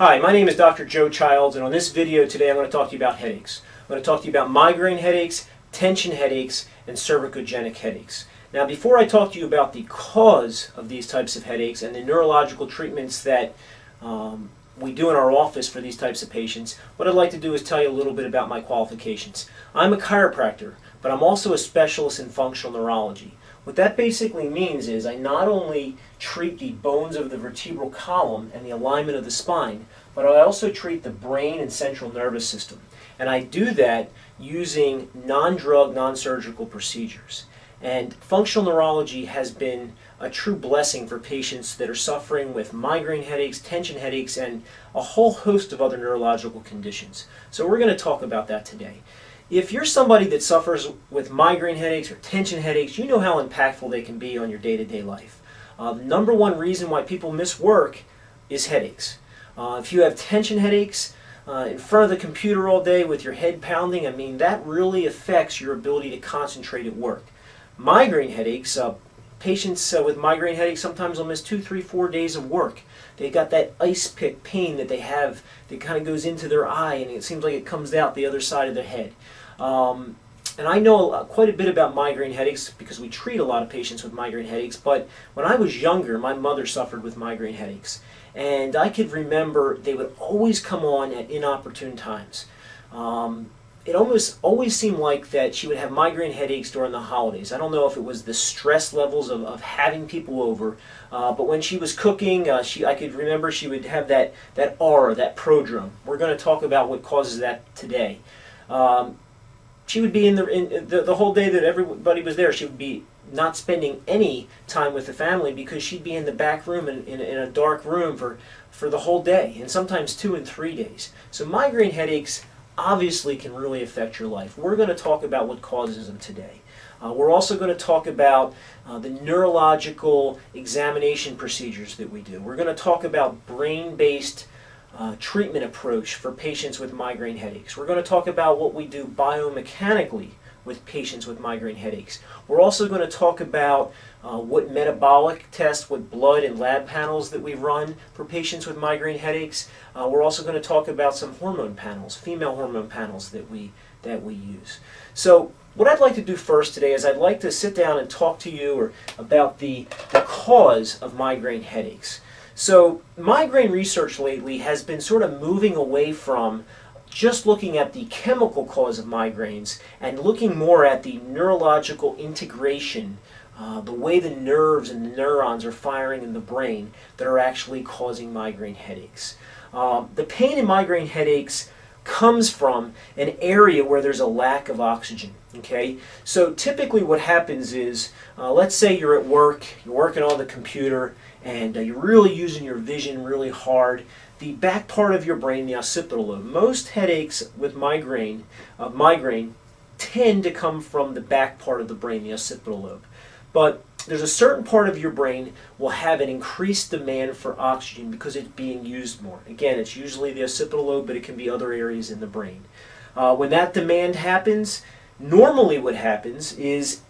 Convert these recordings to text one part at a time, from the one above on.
Hi, my name is Dr. Joe Childs, and on this video today I'm going to talk to you about headaches. I'm going to talk to you about migraine headaches, tension headaches, and cervicogenic headaches. Now, before I talk to you about the cause of these types of headaches and the neurological treatments that we do in our office for these types of patients, what I'd like to do is tell you a little bit about my qualifications. I'm a chiropractor, but I'm also a specialist in functional neurology. What that basically means is I not only treat the bones of the vertebral column and the alignment of the spine, but I also treat the brain and central nervous system. And I do that using non-drug, non-surgical procedures. And functional neurology has been a true blessing for patients that are suffering with migraine headaches, tension headaches, and a whole host of other neurological conditions. So we're going to talk about that today. If you're somebody that suffers with migraine headaches or tension headaches, you know how impactful they can be on your day-to-day life. The number one reason why people miss work is headaches. If you have tension headaches in front of the computer all day with your head pounding, I mean, that really affects your ability to concentrate at work. Migraine headaches, patients with migraine headaches sometimes will miss 2, 3, 4 days of work. They got that ice pick pain that they have that kind of goes into their eye, and it seems like it comes out the other side of their head. And I know quite a bit about migraine headaches because we treat a lot of patients with migraine headaches, but when I was younger, my mother suffered with migraine headaches. And I could remember they would always come on at inopportune times. It almost always seemed like that she would have migraine headaches during the holidays. I don't know if it was the stress levels of having people over, but when she was cooking, I could remember she would have that aura, that prodrome. We're going to talk about what causes that today. She would be in the whole day that everybody was there. She would be not spending any time with the family because she'd be in the back room in a dark room for the whole day, and sometimes 2 and 3 days. So migraine headaches obviously can really affect your life. We're going to talk about what causes them today. We're also going to talk about the neurological examination procedures that we do. We're going to talk about brain-based treatment approach for patients with migraine headaches. We're going to talk about what we do biomechanically with patients with migraine headaches. We're also going to talk about what metabolic tests, what blood and lab panels that we run for patients with migraine headaches. We're also going to talk about some hormone panels, female hormone panels that we use. So what I'd like to do first today is I'd like to sit down and talk to you about the cause of migraine headaches. So migraine research lately has been sort of moving away from just looking at the chemical cause of migraines and looking more at the neurological integration, the way the nerves and the neurons are firing in the brain that are actually causing migraine headaches. The pain in migraine headaches comes from an area where there's a lack of oxygen. Okay, so typically what happens is, let's say you're at work, you're working on the computer, and you're really using your vision really hard. The back part of your brain, the occipital lobe, most headaches with migraine tend to come from the back part of the brain, the occipital lobe. But there's a certain part of your brain will have an increased demand for oxygen because it's being used more. Again, it's usually the occipital lobe, but it can be other areas in the brain. When that demand happens, normally what happens is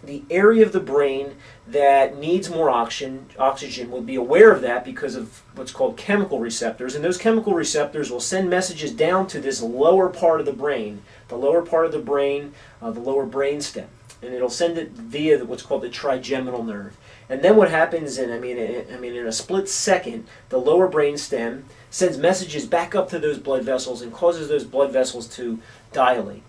the area of the brain that needs more oxygen will be aware of that because of what's called chemical receptors, and those chemical receptors will send messages down to this lower part of the brain, the lower brain stem, and it'll send it via what's called the trigeminal nerve. And then what happens, in a split second, the lower brain stem sends messages back up to those blood vessels and causes those blood vessels to dilate,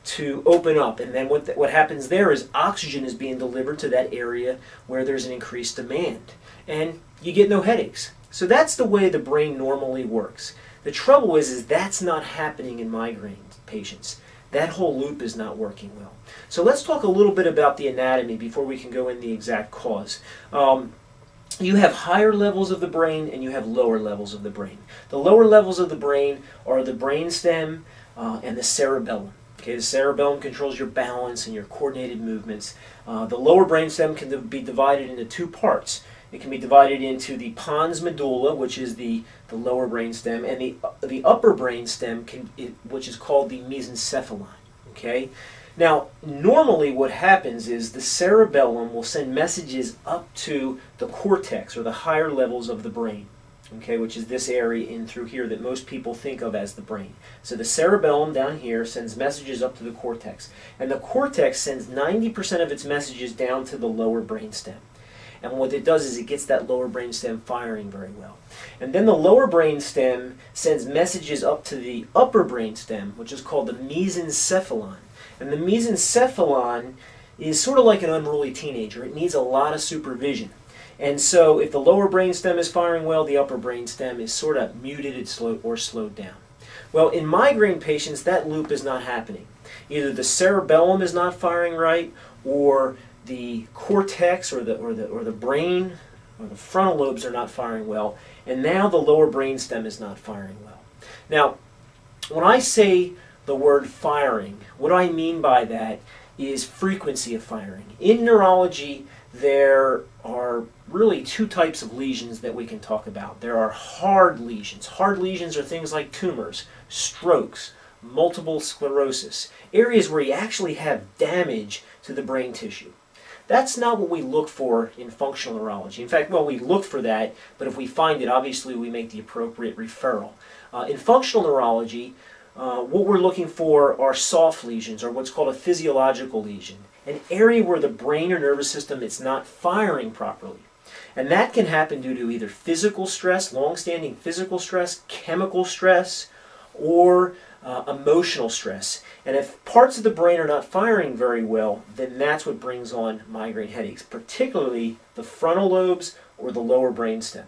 to open up, and then what happens there is oxygen is being delivered to that area where there's an increased demand, and you get no headaches. So that's the way the brain normally works. The trouble is that's not happening in migraine patients. That whole loop is not working well. So let's talk a little bit about the anatomy before we can go in the exact cause. You have higher levels of the brain and you have lower levels of the brain. The lower levels of the brain are the brainstem and the cerebellum. Okay, the cerebellum controls your balance and your coordinated movements. The lower brainstem can be divided into 2 parts. It can be divided into the pons medulla, which is the lower brainstem, and the upper brainstem, which is called the mesencephalon. Okay, now normally what happens is the cerebellum will send messages up to the cortex or the higher levels of the brain. okay, which is this area in through here that most people think of as the brain. So the cerebellum down here sends messages up to the cortex, and the cortex sends 90% of its messages down to the lower brainstem. And what it does is it gets that lower brainstem firing very well. And then the lower brainstem sends messages up to the upper brainstem, which is called the mesencephalon. And the mesencephalon is sort of like an unruly teenager. It needs a lot of supervision. And so if the lower brainstem is firing well, the upper brainstem is sort of muted or slowed down. Well, in migraine patients, that loop is not happening. Either the cerebellum is not firing right, or the cortex or the brain or the frontal lobes are not firing well, and now the lower brainstem is not firing well. Now, when I say the word firing, what I mean by that is frequency of firing. In neurology, there are really two types of lesions that we can talk about. There are hard lesions. Hard lesions are things like tumors, strokes, multiple sclerosis, areas where you actually have damage to the brain tissue. That's not what we look for in functional neurology. In fact, well, we look for that, but if we find it, obviously we make the appropriate referral. In functional neurology, what we're looking for are soft lesions, or what's called a physiological lesion, an area where the brain or nervous system is not firing properly. And that can happen due to either physical stress, long-standing physical stress, chemical stress, or emotional stress. And if parts of the brain are not firing very well, then that's what brings on migraine headaches, particularly the frontal lobes or the lower brainstem.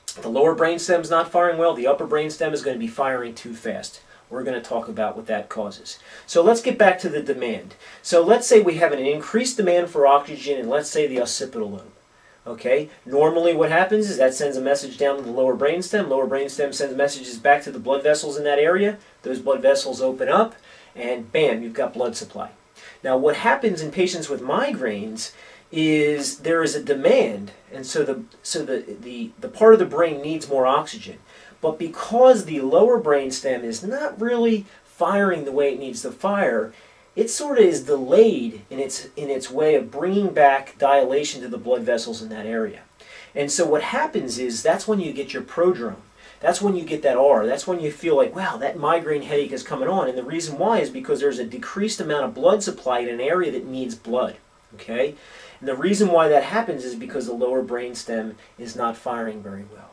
If the lower brainstem is not firing well, the upper brainstem is going to be firing too fast. We're going to talk about what that causes. So let's get back to the demand. So let's say we have an increased demand for oxygen in, let's say, the occipital lobe. Okay, normally what happens is that sends a message down to the lower brainstem. Lower brainstem sends messages back to the blood vessels in that area. Those blood vessels open up, and bam, you've got blood supply. Now, what happens in patients with migraines is there is a demand, and so the part of the brain needs more oxygen. But because the lower brainstem is not really firing the way it needs to fire, it sort of is delayed in its way of bringing back dilation to the blood vessels in that area. And so what happens is that's when you get your prodrome. That's when you get that R. That's when you feel like, wow, that migraine headache is coming on. And the reason why is because there's a decreased amount of blood supply in an area that needs blood. Okay? And the reason why that happens is because the lower brainstem is not firing very well.